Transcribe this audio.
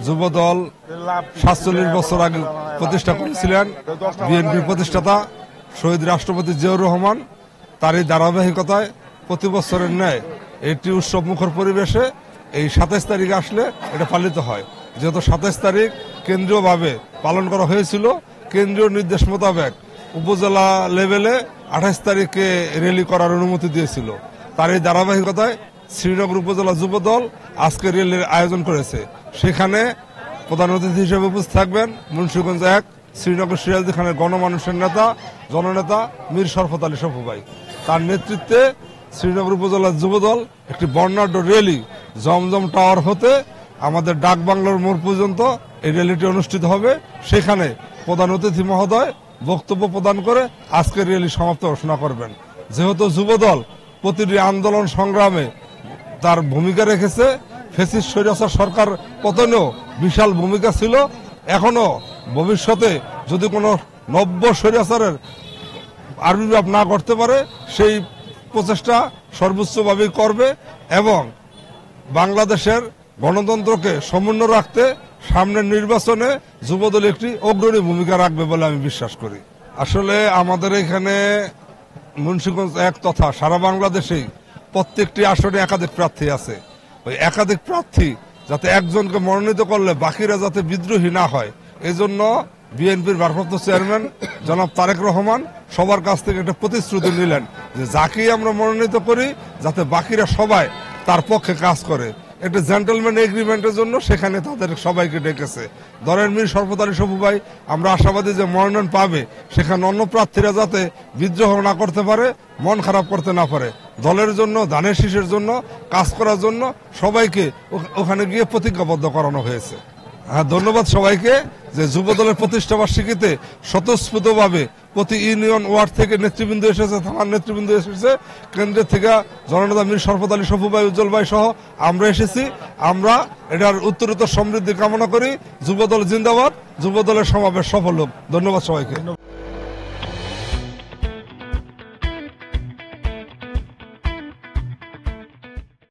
যুবদল ৪৭ বছর আগে প্রতিষ্ঠা করেছিলেন বিএনপির প্রতিষ্ঠাতা শহীদ রাষ্ট্রপতি জিয়াউর রহমান। তারই ধারাবাহিকতায় প্রতি বছরের ন্যায় একটি উৎসব মুখর পরিবেশে এই ২৭ তারিখ আসলে এটা পালিত হয়। যেহেতু ২৭ তারিখ কেন্দ্রীয়ভাবে পালন করা হয়েছিল, কেন্দ্রীয় নির্দেশ মোতাবেক উপজেলা লেভেলে ২৮ তারিখে র্যালি করার অনুমতি দিয়েছিল। তার এই ধারাবাহিকতায় শ্রীনগর উপজেলা যুবদল আজকে র্যালির আয়োজন করেছে। সেখানে প্রধান অতিথি হিসেবে উপস্থিত থাকবেন মুন্সিগঞ্জ ১ শ্রীনগর সিরাজদি খানের গণমানুষের নেতা জননেতা মীর শরফত আলী সপু ভাই। তার নেতৃত্বে শ্রীনগর উপজেলা যুবদল একটি বর্ণাঢ্য র্যালি জমজম টাওয়ার হতে আমাদের ডাক বাংলার মোড় পর্যন্ত এই র্যালিটি অনুষ্ঠিত হবে। সেখানে প্রধান অতিথি মহোদয় বক্তব্য প্রদান করে আজকের র্যালি সমাপ্ত ঘোষণা করবেন। যেহেতু যুবদল প্রতিটি আন্দোলন সংগ্রামে তার ভূমিকা রেখেছে, ফ্যাসিস্ট স্বৈরাচার সরকার পতনেও বিশাল ভূমিকা ছিল, এখনো ভবিষ্যতে যদি কোনো নব্য স্বৈরাচারের আবির্ভাব না করতে পারে সেই প্রচেষ্টা সর্বোচ্চভাবে করবে এবং বাংলাদেশের গণতন্ত্রকে সমুন্নত রাখতে সামনের নির্বাচনে যুবদল একটি অগ্রণী ভূমিকা রাখবে বলে আমি বিশ্বাস করি। আসলে আমাদের এখানে মুন্সিগঞ্জ ১ তথা সারা বাংলাদেশেই প্রত্যেকটি আসনে একাধিক প্রার্থী আছে। ওই একাধিক প্রার্থী যাতে একজনকে মনোনীত করলে বাকিরা যাতে বিদ্রোহী না হয়, এজন্য বিএনপির ভারপ্রাপ্ত চেয়ারম্যান জনাব তারেক রহমান সবার কাছ থেকে একটা প্রতিশ্রুতি নিলেন যে যাকেই আমরা মনোনীত করি যাতে বাকিরা সবাই তার পক্ষে কাজ করে। একটা জেন্টলম্যান এগ্রিমেন্টের জন্য সেখানে তাদের সবাইকে ডেকেছে। দলের মীর শরফত আলী সপু ভাই, আমরা আশাবাদী যে মনোনয়ন পাবে, সেখানে অন্য প্রার্থীরা যাতে বিদ্রোহ না করতে পারে, মন খারাপ করতে না পারে, দলের জন্য ধানের শীষের জন্য কাজ করার জন্য সবাইকে ওখানে গিয়ে প্রতিজ্ঞাবদ্ধ করানো হয়েছে। হ্যাঁ, ধন্যবাদ সবাইকে যে যুবদলের প্রতিষ্ঠা বার্ষিকীতে স্বতঃস্ফূর্তভাবে প্রতি ইউনিয়ন ওয়ার্ড থেকে নেতৃবৃন্দ এসেছে, থানার নেতৃবৃন্দ এসেছে, কেন্দ্রের থেকে জননেতা মীর শরফত আলী সপু ভাই, উজ্জ্বল ভাই সহ আমরা এসেছি। আমরা এটার উত্তরোত্তর সমৃদ্ধি কামনা করি। যুবদল জিন্দাবাদ, যুবদলের সমাবেশ সফল হোক। ধন্যবাদ সবাইকে।